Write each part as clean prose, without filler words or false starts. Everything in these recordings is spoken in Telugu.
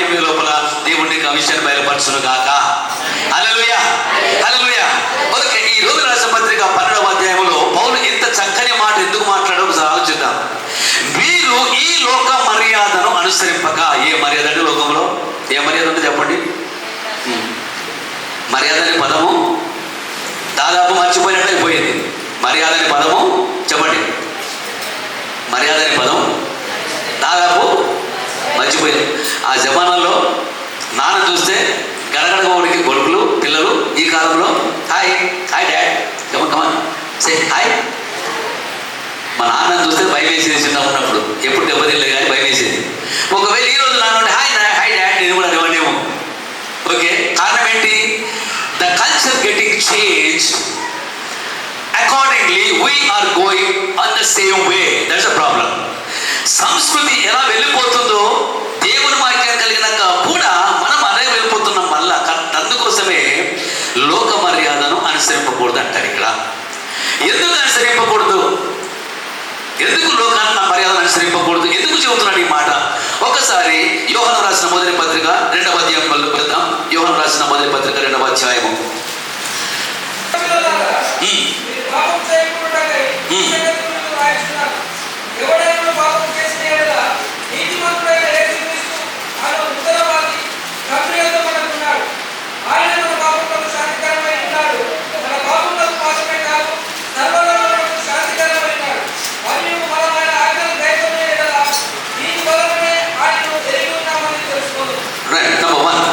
అయిపోయే లోపల దేవుడు నీకు ఆ విషయాన్ని బయలుపరచును గాక. హల్లెలూయా, హల్లెలూయా. ఓకే, ఈ రోమీయులకు రాసిన పత్రిక 12వ అధ్యాయంలో పౌలు ఇంత చక్కని మాట ఎందుకు మాట్లాడో ఒకసారి ఆలోచిద్దాం. వీరు ఈ లోక మర్యాదను అనుసరింపక, ఏ మర్యాద అంటే లోకంలో ఏ మర్యాద ఉంటే చెప్పండి. మర్యాద అనే పదము దాదాపు మర్చిపోయినట్టు అయిపోయింది. మర్యాద అనే పదము చెప్పండి. మర్యాద అనే పదం దాదాపు మర్చిపోయింది. ఆ జమానాల్లో నాన్న చూస్తే గడగడగా ఉడికి కొడుకులు పిల్లలు. ఈ కాలంలో hi hi dad, come on come on say hi. మా నాన్న చూస్తే భయం వేసేది చిన్నప్పుడు, ఎప్పుడు దెబ్బతిల్లే కానీ భయం వేసేది. ఒకవేళ ఈరోజు నాన్న హాయ్ హాయ్ డాడ్ నేను కూడా ఇవ్వండేమో. ఓకే, కారణం ఏంటి? The culture getting change accordingly we are going on the same way. That's the problem. సంస్కృతి ఎలా వెళ్ళిపోతుందో దేవుని వాక్యం కలిగినాక కూడా మనం అదే వెళ్ళిపోతున్నాం మళ్ళా. అందుకోసమే లోక మర్యాదను అనుసరింపకూడదు అంటారు ఇక్కడ. ఎందుకు అనుసరింపకూడదు? ఎందుకు లోకాన్ని మర్యాదను అనుసరింపకూడదు? ఎందుకు చెబుతున్నాడు ఈ మాట? ఒకసారి యోహాను రాసిన మొదటి పత్రిక 2వ అధ్యాయం వెళ్దాం. యోహాను రాసిన మొదటి పత్రిక 2వ అధ్యాయము.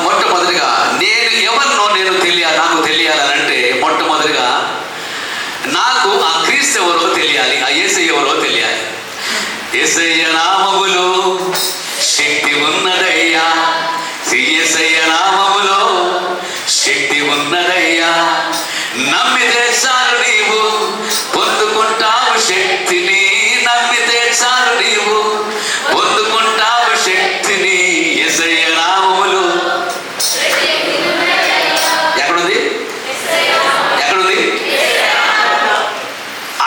మొట్టమొదటిగా నేను ఎవరినో నాకు తెలియాలంటే మొట్టమొదటిగా నాకు ఆ క్రీస్తు ఎవరో తెలియాలి, ఆ యేసయ్య ఎవరో తెలియాలి. యేసయ్య నామములో శక్తి ఉన్నదయ్యా, యేసయ్య నామములో శక్తి ఉన్నదయ్యా. నమ్మితే చాలు నీవు పొందుకుంటావు శక్తిని, నమ్మితే చాలు నీవు పొందుకుంటావు శక్తిని. యేసయ్య నామములో ఎక్కడుంది? ఎక్కడుంది?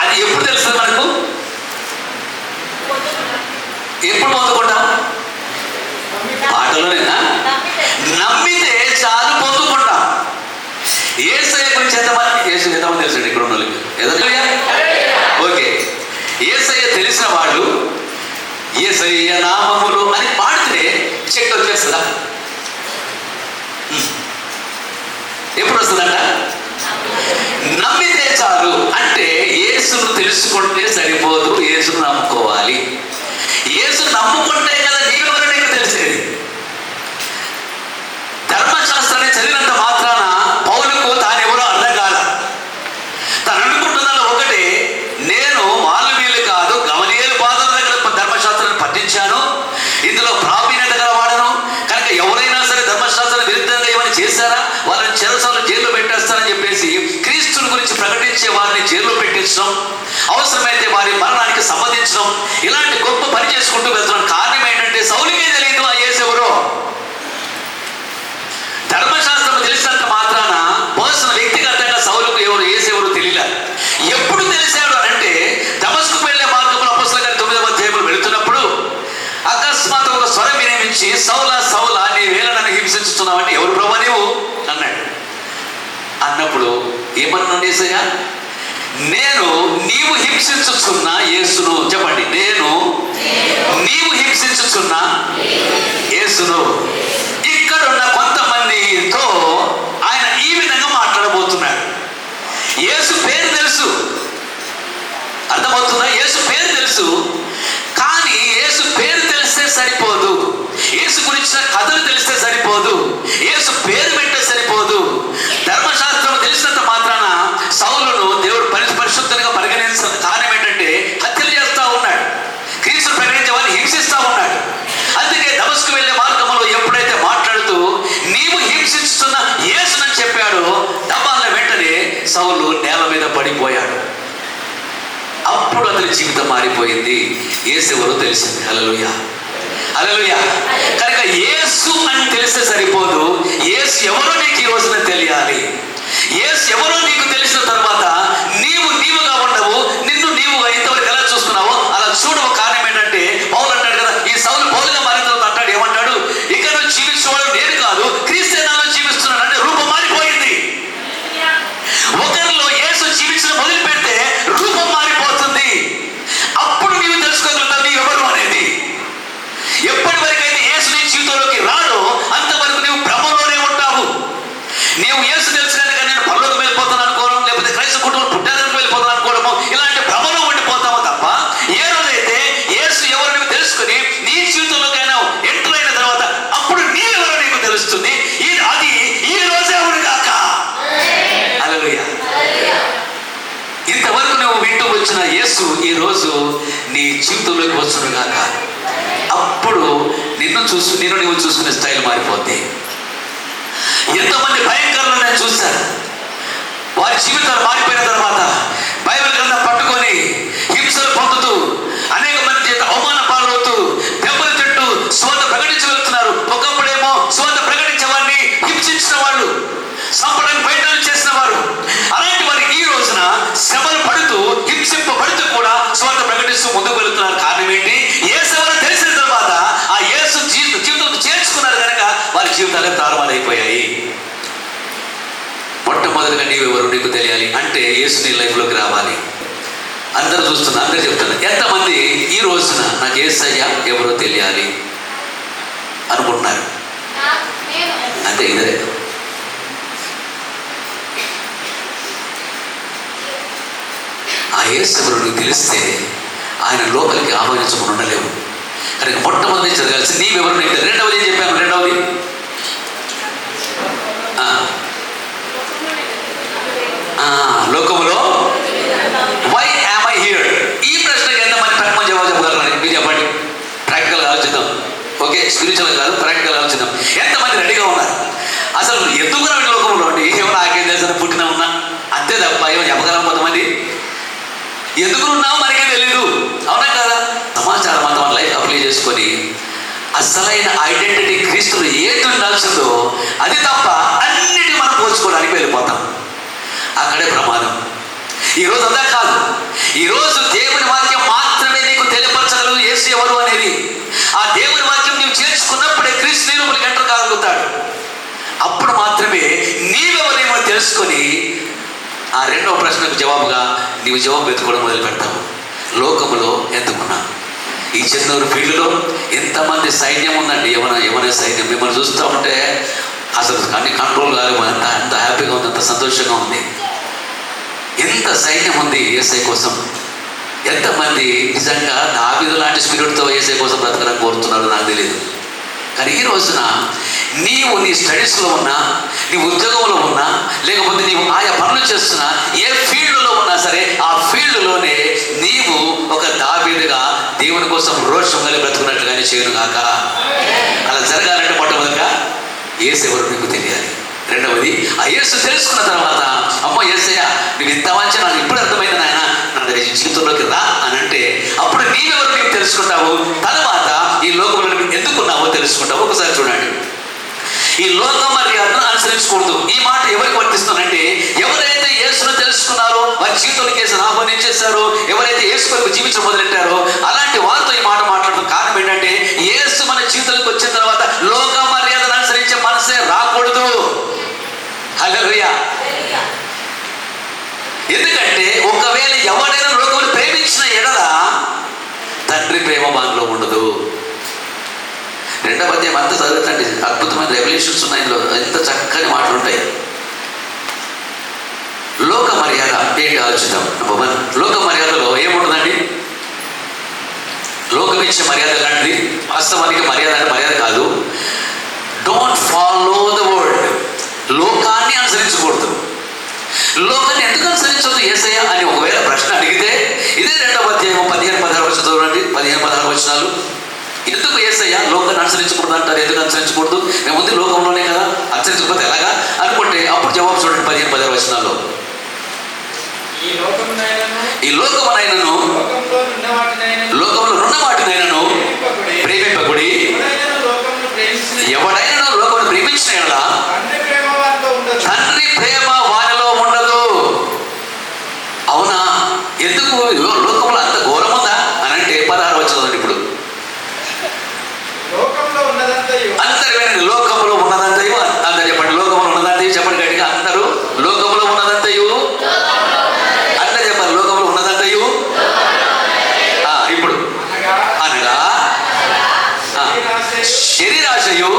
అది ఎప్పుడు తెలుస్తుంది మనకు? ఎప్పుడు పొందుకుంటాం? పాటలోనేనా? నమ్మితే చాలు పొందుకుంటాం. యేసయ్య గురించి ఎంతమంది తెలుసండి ఇక్కడ ఉన్న వాళ్ళకి? ఓకే, యేసయ్య తెలిసిన వాళ్ళు యేసయ్య నామములు అని పాడితే శక్తి వచ్చేస్తుందా? ఎప్పుడు వస్తుందంట? నమ్మితే చాలు. అంటే యేసును తెలుసుకుంటే సరిపోదు, యేసును నమ్ముకోవాలి. యేసు నమ్ముకుంటే కదా నీవెవరో నీకు తెలిసేది. ధర్మశాస్త్రాన్ని చదివినంత మాత్రాన పౌలుకు తానెవరో అర్థం కాల. తను అనుకుంటున్నాను ఒకటే, నేను వాళ్ళు వీళ్ళు కాదు, గమలీయేలు పాదాల దగ్గర ధర్మశాస్త్రాన్ని పఠించాను, ఇందులో ప్రావీణ్యత గలవాడను కనుక ఎవరైనా సరే ధర్మశాస్త్రం విరుద్ధంగా ఏమైనా చేశారా వాళ్ళని చెరసాలను జైల్లో పెట్టేస్తారని చెప్పేసి క్రీస్తుని గురించి ప్రకటించే వారిని జైల్లో పెట్టించడం, అవసరమైతే వారి మరణానికి సంబంధించడం, ఇలాంటి గొప్ప పని చేసుకుంటూ వెళ్తున్నాను. కారణం ఏంటంటే సౌలుకే తెలియదు ఆ యేసు ఎవరో. ధర్మశాస్త్రం తెలిసినంత మాత్రాన పర్సనల్ వ్యక్తిగతంగా సౌలుకు ఎవరు యేసు ఎవరు తెలియలే. ఎప్పుడు తెలిసాడు అని అంటే దమస్కుకు వెళ్ళే మార్గంలో అపొస్తలుల కార్యం 9వ అధ్యాయంలో వెళుతున్నప్పుడు అకస్మాత్తు ఒక స్వరం వినిపించి, సౌలా సౌలా నీవేళ నన్ను హింసించుతున్నావంటే ఎవరు ప్రభువా నీవు అన్నాడు. అన్నప్పుడు ఏమన్నాడు యేసయ్య? నేను నీవు హింసించుతున్న యేసును. చెప్పండి, నేను నీవు హింసించుతున్న యేసును. ఇక్కడున్న కొంతమందితో ఆయన ఈ విధంగా మాట్లాడబోతున్నాడు. యేసు పేరు తెలుసు, అర్థమవుతుందా? యేసు పేరు తెలుసు, కానీ యేసు పేరు తెలిస్తే సరిపోదు, యేసు గురించిన కథలు తెలిస్తే సరిపోదు, యేసు పేరు పెట్టే సరిపోదు. ధర్మశాస్త్రం తెలిసినంత మాత్రాన సౌలును దేవుడు పరిశుద్ధంగా పరిగణించిన కారణం ఏంటంటే హత్యలు చేస్తూ ఉన్నాడు, క్రీస్తును ప్రకటించే వారిని హింసిస్తూ ఉన్నాడు. అందుకే దమస్కు వెళ్ళే మార్గంలో ఎప్పుడైతే మాట్లాడుతూ నీవు హింసిస్తున్న యేసునని చెప్పాడో దబాల వెంటనే సౌలు నేల మీద పడిపోయాడు. అప్పుడు అతని జీవితం మారిపోయింది. యేసు ఎవరో తెలిసింది. హల్లెలూయా, హల్లెలూయా. కనుక యేసు అని తెలిస్తే సరిపోదు, యేసు ఎవరో నీకు ఈ రోజున తెలియాలి. యేసు ఎవరో నీకు తెలిసిన తర్వాత నీవుగా ఉండవు, నిన్ను నీవుగా ఇంతవరకు ఎలా చూస్తున్నావో అలా చూడవు. కారణం ఏంటంటే పౌలు అంటాడు కదా, ఈ సౌలు పౌలుగా మారిన తర్వాత అంటాడు, ఏమంటాడు? ఇక నువ్వు నీవు చూసుకునే స్టైల్ మారిపోద్ది. ఎంతమంది భయంకరంగా నేను చూశాను. వారి జీవితాలు మారిపోయిన తర్వాత బైబిల్ గ్రంథం పట్టుకొని హింసలు పొందుతూ అనేక మంది చేత అవమాన పాలవుతూ దెబ్బలు తింటూ స్వాత ప్రకటించగలుగుతున్నారు. ఒకప్పుడేమో స్వాత ప్రకటించే వారిని హింసించిన వాళ్ళు, సంపడానికి బయటలు చేసిన వారు, అలాంటి వారు ఈ రోజున శ్రమలు పడుతూ హింసింపబడుతూ కూడా స్వాత ప్రకటిస్తూ ముందుకు వెళుతున్నారు. కారణం ఏంటి? యేసును తెలిసిన తర్వాత ఆ యేసు జీవితంలో చేర్చుకున్నారు కనుక వారి జీవితాలు తారుమారైపోయాయి. మొట్టమొదటిగా నీవెవరు నీకు తెలియాలి అంటే యేసు నీ లైఫ్లోకి రావాలి. అందరూ చూస్తున్నారు, అందరూ చెప్తున్నారు. ఎంతమంది ఈ రోజున నాకు యేసయ్య ఎవరో తెలియాలి అనుకుంటున్నారు? అంటే ఇదే ఆ యేసు ఎవరు నీకు తెలిస్తే ఆయన లోపలికి ఆహ్వానించకుండా ఉండలేవు. కనుక మొట్టమొదటి జరగాల్సి నీవెవరు నీకు. రెండవది ఏం చెప్పాను? రెండవది లోకములో వై యామ్ ఐ హియర్? ఈ ప్రశ్నకి ఎంతమంది ప్రాక్టికల్ జవాబు చెప్పగలరు? మీరు చెప్పండి. ప్రాక్టికల్ ఆలోచిద్దాం. ఓకే, స్పిరిచువల్ కాదు, ప్రాక్టికల్ ఆలోచిద్దాం. ఎంతమంది రెడీగా ఉన్నారు? అసలు ఎందుకు రావడం లోకంలో అండి? ఏమో నాకేం తెలుసు, పుట్టిన ఉన్నా అంతే తప్ప ఏమో చెప్పగలం. కొంతమంది ఎందుకు ఉన్నామో మనకే తెలీదు. అవునా కదా? సమాచారం అంతా మన లైఫ్ అప్లై చేసుకొని అసలైన ఐడెంటిటీ క్రీస్తులు ఏది ఉండాల్సిందో అది తప్ప అన్నిటి మనం పోల్చుకోవడానికి వెళ్ళిపోతాం. అక్కడే ప్రమాదం. ఈరోజు అదా కాదు. ఈరోజు దేవుని వాక్యం మాత్రమే నీకు తెలియపరచగలదు యేసు ఎవరు అనేది. ఆ దేవుని వాక్యం నీవు చేర్చుకున్నప్పుడే క్రీస్తు నీ లోపలికి ఎంటర్ కాగలుగుతాడు. అప్పుడు మాత్రమే నీవెవరేమో తెలుసుకొని ఆ రెండవ ప్రశ్నకు జవాబుగా నీవు జవాబు వెతుకోవడం మొదలు పెడతావు. లోకములో ఎందుకున్నా ఈ చెన్నూరు ఫీల్డ్లో ఎంతమంది సైన్యం ఉందండి. యవన సైన్యం. మిమ్మల్ని చూస్తూ ఉంటే అసలు అన్ని కంట్రోల్ కాదు. ఎంత హ్యాపీగా ఉంది, అంత సంతోషంగా ఉంది. ఎంత సైన్యం ఉంది యేసయ్య కోసం. ఎంతమంది నిజంగా దావీదు లాంటి స్పిరిట్తో యేసయ్య కోసం బ్రతకడానికి కోరుతున్నారు నాకు తెలియదు. కానీ ఈ రోజున నీవు నీ స్టడీస్లో ఉన్నా, నీ ఉద్యోగంలో ఉన్నా, లేకపోతే నీవు ఆయా పనులు చేస్తున్నా, ఏ ఫీల్డ్లో ఉన్నా సరే ఆ ఫీల్డ్లోనే నీవు ఒక దావీదుగా దేవుని కోసం రోషం కలిగి బ్రతుకున్నట్లుగానే చేయను కాక. అలా జరగాలంటే మొట్టమొదటిగా యేసు ఎవరు నీకు తెలియాలి. రెండవది ఆ యేసు తెలుసుకున్న తర్వాత అమ్మో యేసయ్య నువ్వు ఇంత మంచి నాకు ఇప్పుడు అర్థమైంది నాయన, నా దగ్గర జీవితంలోకి రా అని అంటే అప్పుడు నీవెవరు నీవు తెలుసుకుంటావు. తర్వాత ఈ లోకంలో ఎందుకున్నావో తెలుసుకుంటావు. ఒకసారి చూడండి, ఈ లోక మర్యాదను అనుసరించకూడదు. ఈ మాట ఎవరికి వర్తిస్తుందంటే ఎవరైతే యేసును తెలుసుకున్నారో, వారి జీవితంలోకి యేసును ఆహ్వానించేశారో, ఎవరైతే యేసు కొరకు జీవించడం మొదలెట్టారో అలాంటి వారితో ఈ మాట మాట్లాడడం కారణం ఏంటంటే యేసు మన జీవితంలోకి వచ్చిన తర్వాత లోక మర్యాదను అనుసరించే మనసే రాకూడదు. హల్లెలూయా. ఎందుకంటే ఒకవేళ ఎవరైనా లోకమును ప్రేమించిన ఎడల తండ్రి ప్రేమ మనలో ఉండదు. రెండవ అధ్యాయం అంతా చదువుతండి, అద్భుతమైన రెవల్యూషన్స్ ఉన్నాయి ఇందులో. ఎంత చక్కని మాటలు ఉంటాయి. లోక మర్యాద ఏంటి ఆలోచిద్దాం. నెంబర్ 1, లోక మర్యాదలో ఏముంటుందండి? లోకమిచ్చే మర్యాద లాంటిది. వాస్తవానికి మర్యాద అంటే మర్యాద కాదు. Don't follow the world. లోకాన్ని అనుసరించకూడదు. లోకాన్ని ఎందుకు అనుసరించవద్దు యేసయ్య అని ఒకవేళ ప్రశ్న అడిగితే ఇదే 2వ అధ్యాయం 15-16 వచనం చూడండి. 15-16 వచనాలు. ఎందుకు యేసయ్య లోకాన్ని అనుసరించకూడదు అంటారు? ఎందుకు అనుసరించకూడదు? మేము ముందు లోకంలోనే కదా, అనుసరించకపోతే ఎలాగా అనుకుంటే అప్పుడు జవాబు చూడండి 15-16 వచనాల్లో. ఈ లోకమునైనను లోకంలో ఉన్న వాటినైనను ప్రేమింపకుడి. ఎవడైనా లోకమును ప్రేమించిన యెడల తండ్రి ప్రేమ వారిలో ఉండదు. అవునా? ఎందుకు లోకంలో అంత ఘోరం ఉందా అని అంటే 16 వచనం. ఇప్పుడు అందరు లోకంలో ఉన్నదంతయు అందరు చెప్పండి. లోకంలో ఉన్నదంతయు చెప్పండి గట్టిగా అందరూ. లోకంలో ఉన్నదంతయు అందరు చెప్పండి. లోకంలో ఉన్నదంతయు ఇప్పుడు అనగా శరీరాశయు,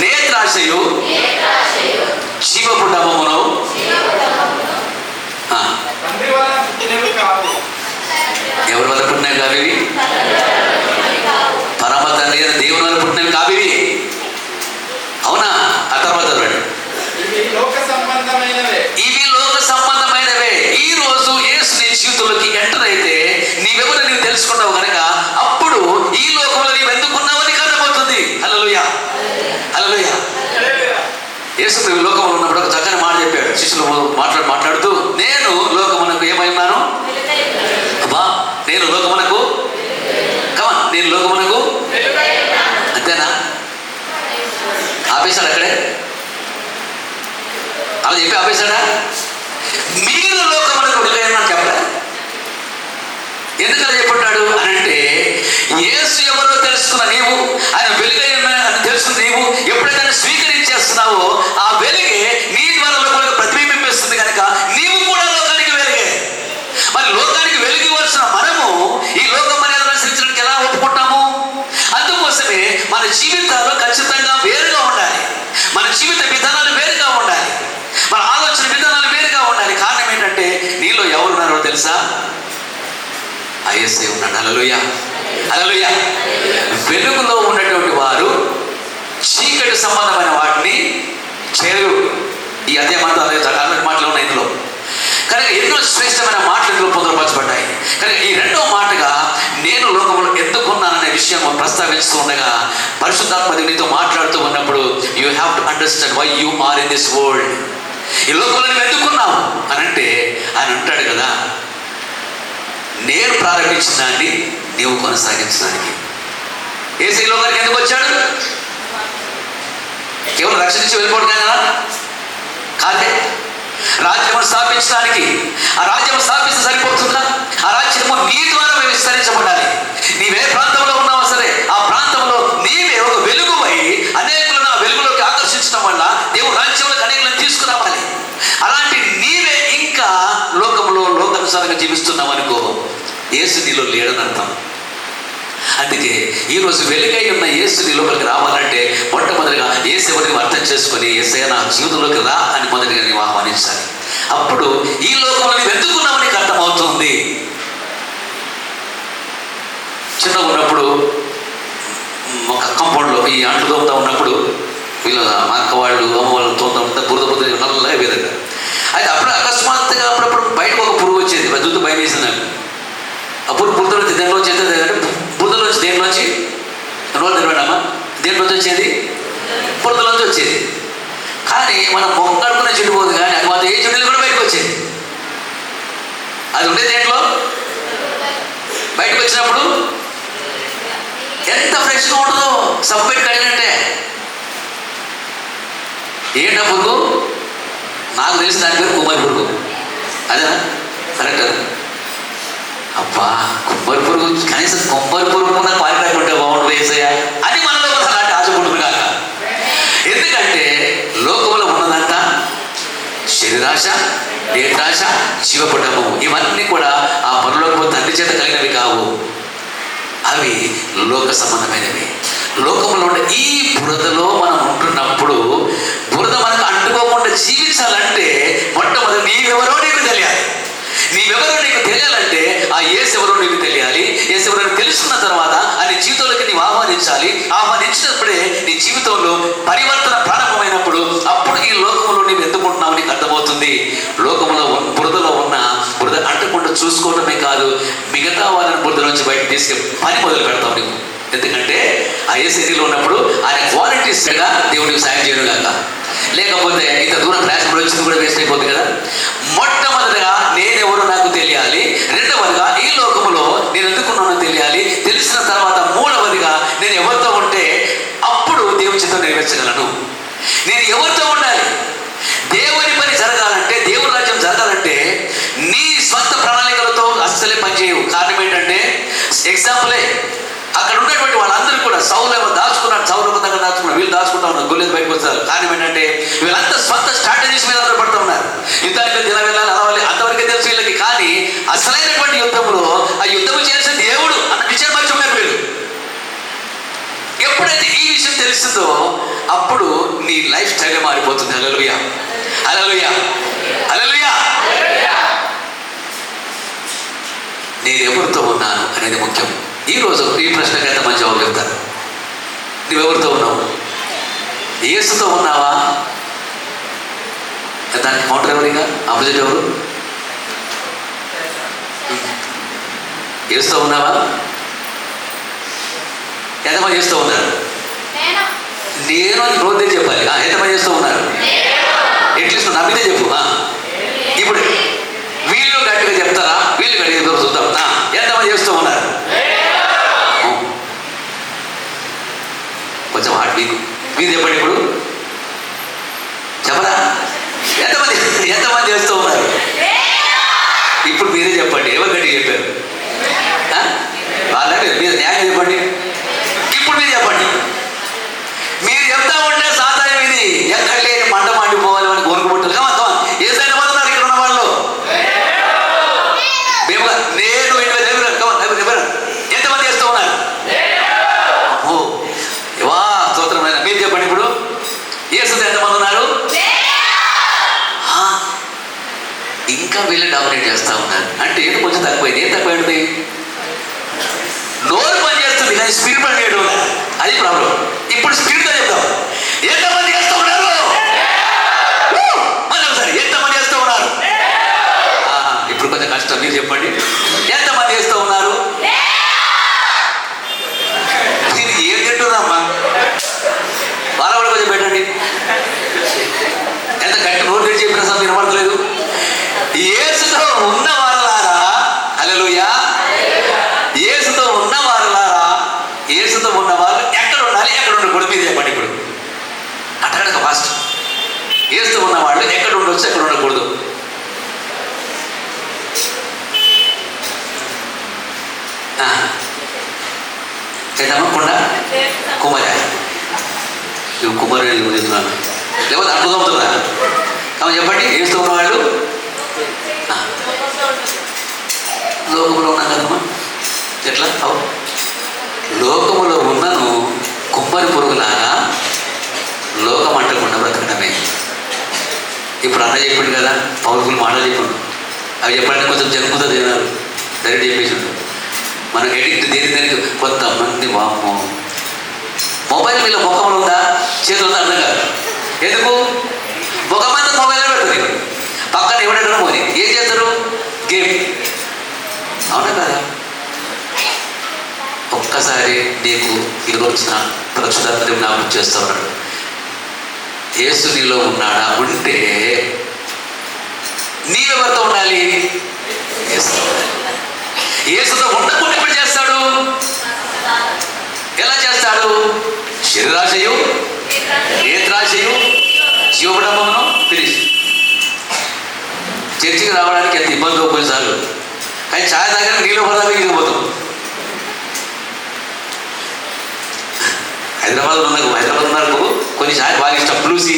నేత్రాశయు, జీవపు డబ్బమును ఎవరి వల్ల పుట్టినవి కావి? పరమ తండ్రి అయిన దేవుని వల్ల పుట్టినవి కావి. అవునా? ఆ తర్వాత ఇవి లోక సంబంధమైనవే. ఈ రోజు యేసు నీ జీవితంలోకి ఎంటర్ అయితే నీవెవరో నీవు తెలుసుకున్నావు కనుక అప్పుడు ఈ లోకంలో నీవు ఎందుకున్నావు నీకు అలా చెప్పి ఆపేశాడా? మీరు లోకమునకు వెలుగైనా చెప్పలే. ఎందుకలా చెప్పుంటాడు అని అంటే, యేసు ఎవరో తెలుసుకున్న నీవు, ఆయన వెలుగైనా అని తెలుసుకున్న నీవు ఎప్పుడైతే స్వీకరించేస్తున్నావో ఆ వెలుగే నీ ద్వారా లోకానికి ప్రతిబింబిస్తుంది కనుక నీవు కూడా లోకానికి వెలుగే. మరి లోకానికి వెలుగు ఇవ్వాల్సిన మనము ఈ లోక మర్యాదను అనుసరించడానికి ఎలా ఒప్పుకుంటాము? అందుకోసమే మన జీవితాల్లో ఖచ్చితంగా వేరుగా ఉండాలి, మన జీవిత విధానాలు వేరుగా ఉండాలి, మన ఆలోచన విధానాలు వేరుగా ఉండాలి. కారణం ఏంటంటే నీలో ఎవరున్నారో తెలుసా? యేసే ఉన్నాడు. హల్లెలూయా, హల్లెలూయా. వెలుగులో ఉన్నటువంటి వారు చీకటి సంబంధమైన వాటిని చేరు. ఈ అదే మాటలు ఉన్నాయి ఇందులో. కనుక ఎన్నో శ్రేష్టమైన మాటలు ఇందులో పొందపరచబడ్డాయి. కనుక ఈ రెండో మాటగా నేను లోకంలో ఎందుకున్నాననే విషయం ప్రస్తావిస్తూ ఉండగా పరిశుద్ధాత్మ నీతో మాట్లాడుతూ ఉన్నప్పుడు you have to understand why you are in this world. ఈ లోకంలో నువ్వు ఎందుకున్నావు అని అంటే ఆయన అంటాడు కదా, నేను ప్రారంభించిన దాన్ని నీవు కొనసాగించడానికి. యేసు ఈ లోకానికి ఎందుకు వచ్చాడు? కేవలం రక్షణ నుంచి వెళ్ళిపోవడం కదా? కాదే, రాజ్యమును స్థాపించడానికి. ఆ రాజ్యం స్థాపిస్తే సరిపోతుందా? ఆ రాజ్యము నీ ద్వారా విస్తరించబడాలి. నీవే ప్రాంతంలో ఉన్నావో సరే, ఆ ప్రాంతంలో నీవే ఒక వెలుగువై అనేకులను ఆ వెలుగులోకి ఆకర్షించడం వల్ల దేవుడు రాజ్యంలోకి అనేకులను తీసుకురావాలి. అలాంటి నీవే ఇంకా లోకంలో లోకానుసారంగా జీవిస్తున్నావు అనుకో, యేసు నీలో లేడని అర్థం. అందుకే ఈరోజు వెలుగై ఉన్న యేసు నీ లోపలికి రావాలంటే మొట్టమొదటిగా యేసు ఎవరిని అర్థం చేసుకొని యేసయ్య నా జీవితంలోకి రా అని మొదటిగా నీవు ఆహ్వానించాలి. అప్పుడు ఈ లోకంలో నీవు ఎందుకున్నావు నీకు అర్థమవుతుంది. చిన్నగా ఉన్నప్పుడు ఒక కాంపౌండ్లో ఈ అంట్లు తోముతా ఉన్నప్పుడు వీళ్ళు మా అక్క వాళ్ళు అమ్మ వాళ్ళు తోముతా ఉంటే బురద నల్లగా విధంగా అయితే అప్పుడు అకస్మాత్తుగా అప్పుడప్పుడు బయటకు ఒక పురుగు వచ్చేది. చూస్తే భయం వేసింది నాకు. అప్పుడు బురదలోంచి దేనిలోంచి బురదలోంచి దేనిలోంచి రోజు తిరగడమ్మా దేనిలోంచి వచ్చేది? బురదలోంచి వచ్చేది. కానీ మనం మొక్క కడుపున చెడిపోదు, కానీ అది మాత్రం ఏ చెడులు కూడా బయటకు వచ్చేది. అది ఉండేది దేంట్లో బయటకు వచ్చినప్పుడు ఎంత ఫ్రెష్గా ఉంటుందో సబ్బు పెట్టి కడిగినట్టే. ఏంటా పురుగు? నాకు తెలిసి దాని పేరు కుమ్మరి పురుగు. అదేనా? కరెక్ట్. అబ్బా కుమ్మరి పురుగు, కనీసం కుమ్మరి పురుగు నాకు పారిపోకుంటే బాగుంటుంది యేసయ్యా అని మనలో కూడా అలాంటి ఆశ పుట్టును కాక. ఎందుకంటే లోకంలో ఉన్నదంతా శరీరాశ, నేత్రాశ, జీవపుటము, ఇవన్నీ కూడా ఆ పరలోకపు తండ్రి చేత కలిగినవి కావు. అవి లోక సంబంధమైనవి. లోకంలో ఉండే ఈ బురదలో మనం ఉంటున్నప్పుడు బురద మనకు అంటుకోకుండా జీవించాలంటే మొట్టమొదటి నీవెవరో నీకు తెలియాలి. నీవెవరో నీకు తెలియాలంటే ఆ యేసు ఎవరో నీకు తెలియాలి. యేసు ఎవరో తెలుసుకున్న తర్వాత నీ జీవితంలోకి నీవు ఆహ్వానించాలి. ఆహ్వానించినప్పుడే నీ జీవితంలో పరివర్తన ప్రారంభమైనప్పుడు అప్పుడు ఈ లోకంలో నీవు ఎందుకుంటున్నావు నీకు అర్థమవుతుంది. లోకంలో బురదలో ఉన్న బురద అంటకుండా చూసుకోవటమే కాదు, మిగతా వాళ్ళని బురద నుంచి బయటకు తీసుకెళ్ళి పని మొదలు పెడతావు నీవు. ఎందుకంటే ఆ యేసులో ఉన్నప్పుడు ఆయన క్వాలిటీస్గా దేవుడికి సాయం చేయడం కాక, లేకపోతే ఇంత దూరం ప్రయాసంలో వచ్చింది కూడా వేస్ట్ అయిపోతుంది కదా. మొట్టమొదటిగా నేనెవరో నాకు తెలియాలి. రెండవదిగా ఈ లోకంలో నేను ఎందుకున్నానో తెలియాలి. తెలిసిన తర్వాత మూడవదిగా నేను ఎవరితో ఉంటే అప్పుడు దేవుని చిత్తం నెరవేర్చగలను. నేను ఎవరితో ఉండాలి? దేవుని పని జరగాలంటే, దేవుని రాజ్యం జరగాలంటే నీ స్వంత ప్రణాళికలతో అస్సలే పనిచేయవు. కారణం ఏంటంటే ఎగ్జాంపులే, అక్కడ ఉన్నటువంటి వాళ్ళందరూ కూడా సౌలు ఏమో దాచుకున్నాడు, సౌలు దగ్గర దాచుకున్నాడు, వీళ్ళు దాచుకుంటా ఉన్నారు, గొల్లెలు బయటకు వస్తారు. కారణం ఏంటంటే వీళ్ళంతా స్వంత స్ట్రాటజీస్ మీద ఆధారపడుతూ ఉన్నారు. యుద్ధానికి దిన వెళ్ళాలి అలవాలి అంతవరకే తెలుసు వీళ్ళకి. కానీ అసలైనటువంటి యుద్ధంలో ఆ యుద్ధం చేసిన దేవుడు అన్న విషయం మర్చిపోయారు వీళ్ళు. ఎప్పుడైతే ఈ విషయం తెలుస్తుందో అప్పుడు నీ లైఫ్ స్టైల్ మారిపోతుంది. హల్లెలూయా, హల్లెలూయా, హల్లెలూయా. నేను ఎవరితో ఉన్నాను అనేది ముఖ్యం. ఈరోజు ఈ ప్రశ్నకి ఎంతమంది జవాబు చెప్తారు? నువ్వెవరితో ఉన్నావు? యేసుతో ఉన్నావా? దానికి కౌంటర్ ఎవరిగా ఆపోజిట్ ఎవరు? యేసుతో ఉన్నావా? ఎంతమంది చేస్తూ ఉన్నారు? నేను రోజే చెప్పాలి. ఎంతమంది చేస్తూ ఉన్నారు? ఎట్లీస్ట్ నమ్మితే చెప్పు. ఇప్పుడు వీళ్ళు గట్టిగా చెప్తారా? వీళ్ళు గట్టిగా చూద్దాం. ఎంతమంది చేస్తూ ఉన్నారు? కొంచెం హార్ట్ మీకు మీరు చెప్పండి. ఇప్పుడు చెప్పరా? ఎంతమంది న్యాయం చెప్పండి. ఇప్పుడు మీరు చెప్పండి. మీరు చెప్తా ఉంటే సాధారణ ఇది ఎక్కడ లేని మంట మండిపోవాలి అని కొనుక్కుంటారు. ఏసై ఎంతమంది ఇక్కడ ఉన్న వాళ్ళు? నేను ఎంతమంది చేస్తూ ఉన్నారు? వా స్తోత్రమైన. మీరు చెప్పండి ఇప్పుడు, ఏసుతో ఎంతమంది ఉన్నారు? ఇంకా వీళ్ళు డామినేట్ చేస్తూ ఉన్నారు. అంటే ఏదో కొంచెం తక్కువైంది. ఏం తక్కువైంది? నోరు పని చేస్తుంది కానీ స్పిరిట్ పని చేయడం. అది ప్రాబ్లం. ఇప్పుడు స్పిరిట్తో చెప్తాం. ఎంతమంది చేస్తూ ఉన్నారు? మళ్ళీ ఒకసారి ఎంతమంది చేస్తూ ఉన్నారు? ఇప్పుడు కొంచెం కష్టం. మీరు చెప్పండి, ఎంతమంది చేస్తూ ఉన్నారు? మీరు ఏం తింటున్నారమ్మా? వాళ్ళ కూడా కొంచెం పెట్టండి. ఎంత గట్టి నోరు తెచ్చి చెప్పిన సార్ వినపడలేదు. యేసుతో ఉన్న వారలారా, హల్లెలూయా, యేసుతో ఉన్న వారలారా, యేసుతో ఉన్న వాళ్ళు ఎక్కడ ఉండాలి, ఎక్కడ ఉండకూడదు? మీరు చెప్పండి ఇప్పుడు. అట్టగడక ఫాస్ట్. యేసుతో ఉన్న వాళ్ళు ఎక్కడ ఉండొచ్చు, ఎక్కడ ఉండకూడదు? చేద్దామా? కొండ కుమారా, నువ్వు కుమారు చెప్తున్నాను, లేకపోతే అద్భుతమవుతుందా? కాబట్టి చెప్పండి, యేసుతో ఉన్నవాళ్ళు లోకంలో ఉన్నాం కదమ్మా. ఎట్లా? లోకములో ఉన్నను కుమ్మరి పురుగులాగా లోకం అంటకుండా బ్రతకడమే. ఇప్పుడు అన్న చెప్పిండు కదా, పవర్ఫుల్ మాటలు చెప్పిండు. అవి చెప్పడానికి కొంచెం జరుగుతుంది జనాలు డైరెక్ట్ చెప్పేసిండు. మనకు ఎడిక్ట్ దేనికి కొంతమంది వామ్మో మొబైల్ మీద ముఖంలో ఉందా, చేతులు ఉందా అర్థం కాదు. ఎందుకు? ముఖమంతా మొబైల్లో పెడుతుంది, పక్కన ఎవడెక్కడ పోని ఏం చేస్తారు? గేమ్. అవునా కదా? ఒక్కసారి నీకు ఈరోజున పరిశుద్ధాత్మ జ్ఞాపకం చేస్తూ ఉన్నాడు. యేసు నీలో ఉన్నాడా? ఉంటే నీవెవరితో ఉండాలి? యేసుతో. యేసుతో ఉండకుండా ఎప్పుడు చేస్తాడు? ఎలా చేస్తాడు? శరీరాశయు, నేత్రాశయు, జీవబడమును ఫినిష్. చర్చికి రావడానికి ఎంత ఇబ్బంది కొన్నిసార్లు, కానీ ఛాయ్ తాగిన నీళ్ళు పడదాకా ఇదిపోతాం. హైదరాబాద్ ఉన్నకు కొన్ని ఛాయ్ బాగా ఇష్టం. బ్లూసీ,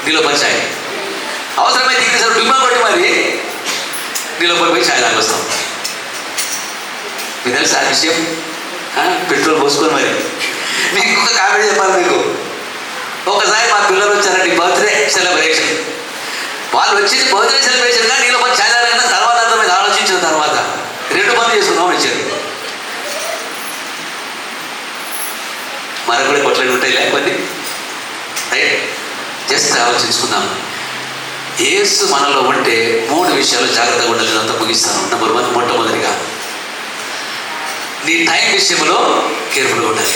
నీలో పని ఛాయ్ అవసరమైతే ఇంకోసారి డుమ్మా కొట్టి మరి నీలో పోయి ఛాయ్ తాగొస్తాం. మీకు తెలుసు ఆ విషయం? పెట్రోల్ పోసుకొని మరి. మీకు ఇంకొక కామెడీ చెప్పాలి మీకు. ఒకసారి మా పిల్లలు వచ్చారండి, బర్త్డే సెలబ్రేషన్. వాళ్ళు వచ్చింది బర్త్డే సెలబ్రేషన్ కానీ నీలో కొంచెం ఛాయ్ తాగిన తర్వాత మీద ఆలోచించిన తర్వాత 2 పనులు చేసుకున్నామని వచ్చారు. మనకు కూడా కొట్లాడి ఉంటాయి లేకపోతే, రైట్? జస్ట్ ఆలోచించుకుందాం. యేసు మనలో ఉంటే 3 విషయాలు జాగ్రత్తగా ఉండాలి. అంతా ముగిస్తాను. నెంబర్ 1, మొట్టమొదటిగా నీ టైం విషయంలో కేర్ఫుల్గా ఉండాలి.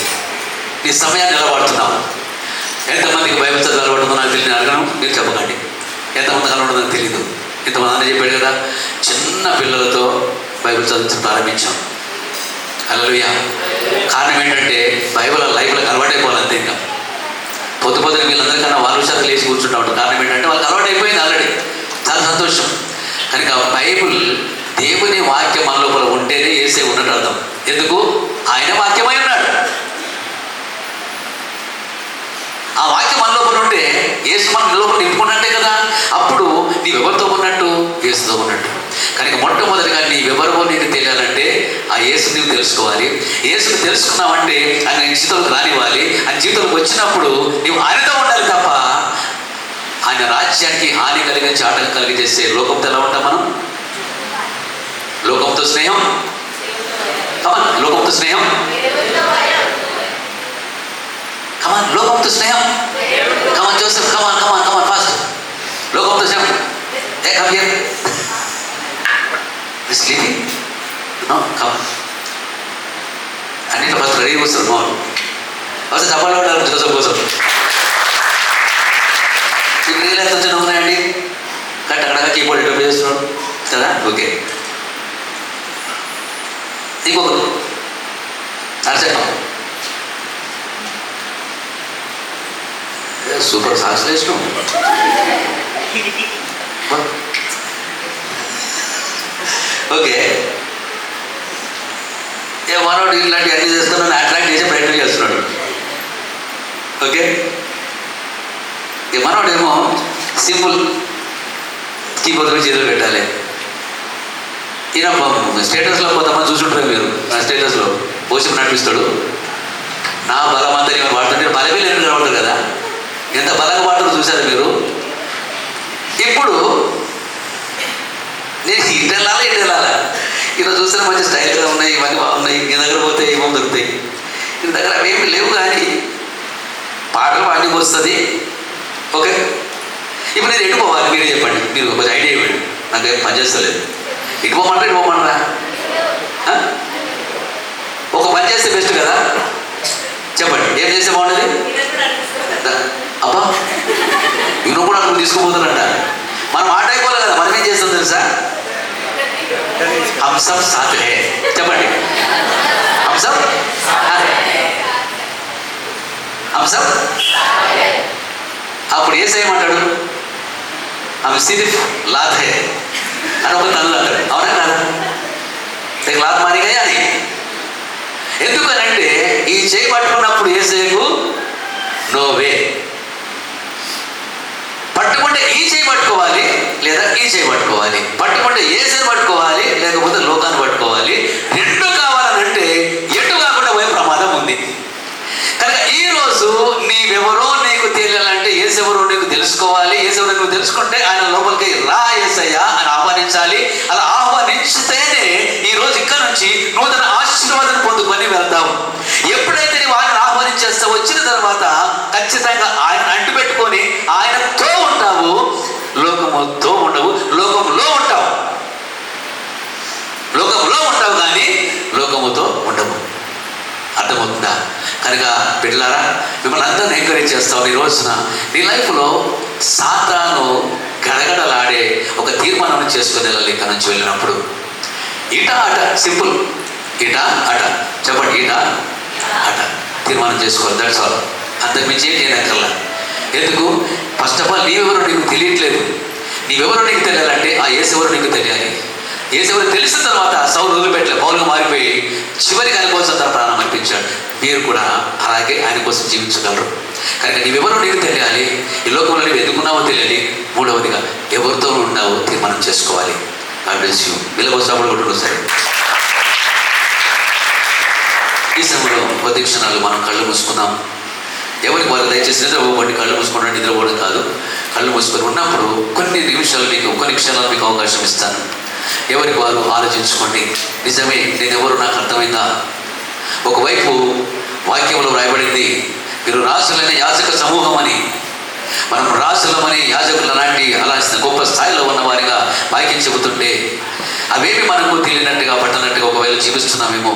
నీ సమయాన్ని ఎలా వాడుతున్నావు? ఎంతమందికి బైబిల్ చదువు అలవాటుందో నాకు తెలియదు, అడగను, మీరు చెప్పకండి. ఎంతమందికి అలవాటుందో నాకు తెలీదు. ఇంతమంది అన్న చెప్పాడు కదా, చిన్న పిల్లలతో బైబిల్ చదువుతూ ప్రారంభించాం. హల్లెలూయా. కారణం ఏంటంటే బైబిల్ లైఫ్లోకి అలవాటైపోవాలంతే. ఇంకా పొద్దున వీళ్ళందరికన్నా వాళ్ళ విషయాలు లేచి కూర్చుంటా ఉంటారు. కారణం ఏంటంటే వాళ్ళకి అలవాటు అయిపోయింది ఆల్రెడీ. చాలా సంతోషం. కనుక బైబిల్ దేవుని వాక్యం మన లోపల ఉంటేనే యేసే ఉన్నట్టు అర్థం. ఎందుకు? ఆయన వాక్యమై ఉన్నాడు. ఆ వాక్యం మన లోపల ఉంటే యేసు మన లోపల నింపుకున్నట్టే కదా. అప్పుడు నీవెవరితో ఉన్నట్టు? యేసుతో ఉన్నట్టు. కనుక మొట్టమొదటిగా నీవెవరో నీకు తెలియాలంటే ఆ యేసు నీవు తెలుసుకోవాలి. యేసుని తెలుసుకున్నావంటే ఆయన జీవితంలోకి రానివ్వాలి. ఆయన జీవితంలోకి వచ్చినప్పుడు నీవు ఆయనతో ఉండాలి తప్ప ఆయన రాజ్యానికి హాని కలిగించి ఆటంకం కలిగించేస్తే లోకంతో ఎలా ఉంటాం మనం? లోకంతో స్నేహం, కమాన్, లోకంతో స్నేహం, కమాన్, లోకంతో స్నేహం, కమాన్ జోసెఫ్, కమాన్ కమాన్ కమాన్ ఫాస్ట్. లోకంతో స్నేహం, ఏ come here, sleeping, no come. అన్నింటిలో ఫస్ట్ రెడీ వస్తారు మోహన్. ఫస్ట్ చప్పాలు ఉండాలి జోసెఫ్ కోసం. ఇప్పుడు రీల్ ఎంత వచ్చిన ఉన్నాయండి, కరెక్ట్ అక్కడ కీబోర్డ్ ఎక్కడ చేస్తున్నాడు కదా. ఓకే, ఇంకొకరు అరచకం సూపర్ సాక్స్లేషన్. ఓకే, ఏ మనోడు ఇలాంటి అన్ని చేస్తున్నాను అట్రాక్ట్ చేసే ప్రయత్నం చేస్తున్నాడు. ఓకే, ఈ మనోడేమో సింపుల్ కీబోర్డ్ మీద చేతులు పెట్టాలి. ఈయన స్టేటస్లో కొంతమంది చూసుంటారు మీరు, నా స్టేటస్లో పోషం నడిపిస్తాడు. నా బలం అంతా నేను వాడుతుంటే బలమే లేని కనబడతారు కదా, ఎంత బలంగా వాడతారో చూసారు మీరు. ఇప్పుడు నేను ఇటెళ్ళాలా ఈరోజు చూసిన మంచి స్టైల్గా ఉన్నాయి, ఇవన్నీ బాగున్నాయి. నీ దగ్గర పోతే ఏమో దొరుకుతాయి, నీ దగ్గర అవేమి లేవు. కానీ పాటలు వాడికి వస్తుంది. ఓకే, ఇప్పుడు నేను ఎటు పోవాలి మీరే చెప్పండి, మీరు కొంచెం ఐడియా ఇవ్వండి. నాకు ఏం పనిచేస్తలేదు. ఇటు పోమంటారా ఇటు పోమంటారా? ఒక పని చేస్తే బెస్ట్ కదా, చెప్పండి ఏం చేస్తే బాగుంటుంది? అబ్బా ఇను కూడా అక్కడ తీసుకుపోతానంట. మనం మాట అయిపోవాలి కదా, మనం ఏం చేస్తాం తెలుసా? हम सब साथ है, చెప్పండి हम सब అప్పుడు ఏసేయమంటాడు, हम सिर्फ लात है అని ఒక తల్లు అంటాడు. అవునా కాదా? లాత్ మారిగా అని. ఎందుకనంటే ఈ చేయి పట్టుకున్నప్పుడు ఏసేకు నోవే, పట్టుకుంటే ఈ చేయి పట్టుకోవాలి లేదా ఈ చేయి పట్టుకోవాలి, పట్టుకుంటే ఏసేని పట్టుకోవాలి లేకపోతే లోకాన్ని పట్టుకోవాలి. రెండు కావాలనంటే ఎటు కాకుండా పోయే ప్రమాదం ఉంది. కనుక ఈరోజు నీవెవరో నీకు తెలియాలంటే ఏసెవరో నీకు తెలుసుకోవాలి. ఏసెవరో నువ్వు తెలుసుకుంటే ఆయన లోపలికి రా యేసయ్యా అని ఆహ్వానించాలి. అలా ఆహ్వానించితేనే ఈరోజు ఇక్కడ నుంచి నూతన ఆశీర్వాదాన్ని పొందుకొని వెళ్తావు. ఎప్పుడైతే నీవు ఆయన ఆహ్వానించేస్తా వచ్చిన తర్వాత ఖచ్చితంగా ఆయన అంటు పెట్టుకొని ఆయనతో ఉంటావు, లోకముతో ఉండవు. లోకంలో ఉంటావు కానీ లోకముతో ఉండవు. అర్థమవుతుందా? కనుక బిడ్డలారా, మిమ్మల్ని అందరినీ ఎంకరేజ్ చేస్తావు. ఈ రోజున నీ లైఫ్లో సాతాను గడగడలాడే ఒక తీర్మానం చేసుకుని వెళ్ళాలి. ఇక్కడ నుంచి వెళ్ళినప్పుడు ఇట అట, సింపుల్ ఇట అట, చెప్పండి ఇట అట తీర్మానం చేసుకోవాలి. That's all. అంతకుమించి ఏంటి అక్కర్లా. ఎందుకు? ఫస్ట్ ఆఫ్ ఆల్ నీవెవరో నీకు తెలియట్లేదు. నీవెవరో నీకు తెలియాలంటే ఆ యేసెవరో నీకు తెలియాలి. యేసెవరో తెలిసిన తర్వాత సౌలు వదిలిపెట్టలే, పౌలుగా మారిపోయి చివరికి ఆయన కోసం తన ప్రాణం అర్పించాడు. మీరు కూడా అలాగే ఆయన కోసం జీవించగలరు. కనుక నీవెవరో నీకు తెలియాలి, ఈ లోకంలో నువ్వు ఎందుకున్నావో తెలియాలి. మూడవదిగా ఎవరితో ఉన్నావో తీర్మానం చేసుకోవాలి. God bless you. వీళ్ళకోసం కూడా సరే. ఈ సమయంలో కొద్ది క్షణాలు మనం కళ్ళు మూసుకుందాం. ఎవరికి వాళ్ళు దయచేసి నిద్రపోకండి, కళ్ళు మూసుకుంటే నిద్రపోవడం కాదు. కళ్ళు మూసుకొని ఉన్నప్పుడు కొన్ని నిమిషాలు మీకు అవకాశం ఇస్తాను. ఎవరికి వారు ఆలోచించుకోండి. నిజమే, నేను ఎవరు నాకు అర్థమైందా? ఒకవైపు వాక్యంలో రాయబడింది, మీరు రాజులైన యాజక సమూహం అని. మనం రాజులమని యాజకుల లాంటి అలా గొప్ప స్థాయిలో ఉన్నవారిగా వాక్యం చెబుతుంటే అవేమి మనకు తెలియనట్టుగా పట్టనట్టుగా ఒకవేళ జీవిస్తున్నామేమో.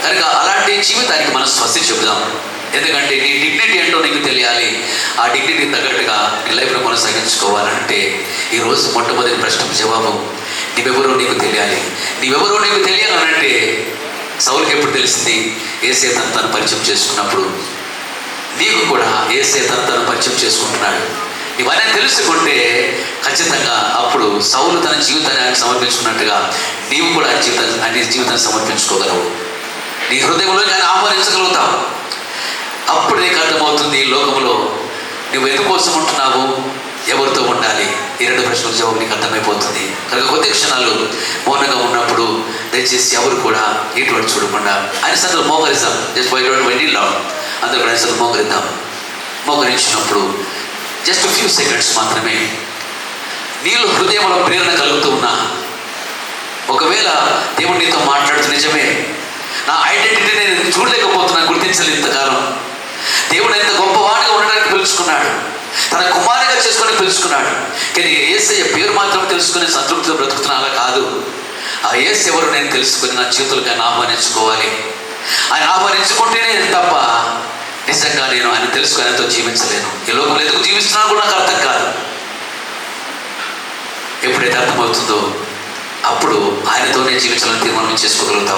కనుక అలాంటి జీవితానికి మనం స్వస్తి చెబుదాం. ఎందుకంటే నీ డిగ్నిటీ ఏంటో నీకు తెలియాలి. ఆ డిగ్నిటీకి తగ్గట్టుగా నీ లైఫ్లో కొనసాగించుకోవాలంటే ఈరోజు మొట్టమొదటి ప్రశ్నకు జవాబు నీవెవరో నీకు తెలియాలి. నీవెవరో నీకు తెలియాలనంటే సౌలుకి ఎప్పుడు తెలిసింది? యేసే తను పరిచయం చేసుకున్నప్పుడు. నీకు కూడా యేసే తను పరిచయం చేసుకుంటున్నాడు. ఇవన్నీ తెలుసుకుంటే ఖచ్చితంగా అప్పుడు సౌలు తన జీవితాన్ని ఆయన సమర్పించుకున్నట్టుగా నీవు కూడా ఆయన జీవితాన్ని సమర్పించుకోగలవు. నీ హృదయంలో ఆయన ఆహ్వానించగలుగుతావు. అప్పుడు నీకు అర్థమవుతుంది ఈ లోకంలో నువ్వు ఎందుకోసం ఉంటున్నావు, ఎవరితో ఉండాలి. ఈ రెండు ప్రశ్నలకు జవాబు నీకు అర్థమైపోతుంది. కనుక కొద్ది క్షణాలు మౌనంగా ఉన్నప్పుడు దయచేసి ఎవరు కూడా ఇటువంటి చూడకుండా ఆయన సందులో మోకరిస్తాం. జస్ట్ వెళ్ళిలో అందరూ కూడా ఆయన సందులో మోకరిద్దాం. మోకరించినప్పుడు జస్ట్ ఫ్యూ సెకండ్స్ మాత్రమే నీళ్ళు హృదయంలో ప్రేరణ కలుగుతూ ఉన్నా, ఒకవేళ దేవుడు నీతో మాట్లాడుతూ నిజమే నా ఐడెంటిటీ నేను చూడలేకపోతున్నాను, గుర్తించలేదు ఇంతకాలం. దేవుడు ఎంత గొప్పవాడిగా ఉండడానికి పిలుచుకున్నాడు, తన కుమారుగా చేసుకొని పిలుచుకున్నాడు. కానీ యేసయ్య పేరు మాత్రం తెలుసుకుని సంతృప్తితో బ్రతుకుతున్నా అలా కాదు. ఆ యేసు ఎవరు నేను తెలుసుకుని నా చేతులకు ఆయన ఆహ్వానించుకోవాలి. ఆయన ఆహ్వానించుకుంటేనే తప్ప నిజంగా నేను ఆయన తెలుసుకుని ఆయనతో జీవించలేను. ఈ లోకంలో ఎందుకు జీవిస్తున్నాను కూడా నాకు అర్థం కాదు. ఎప్పుడైతే అర్థమవుతుందో అప్పుడు ఆయనతోనే జీవించాలని తీర్మానం చేసుకోగలుగుతాం.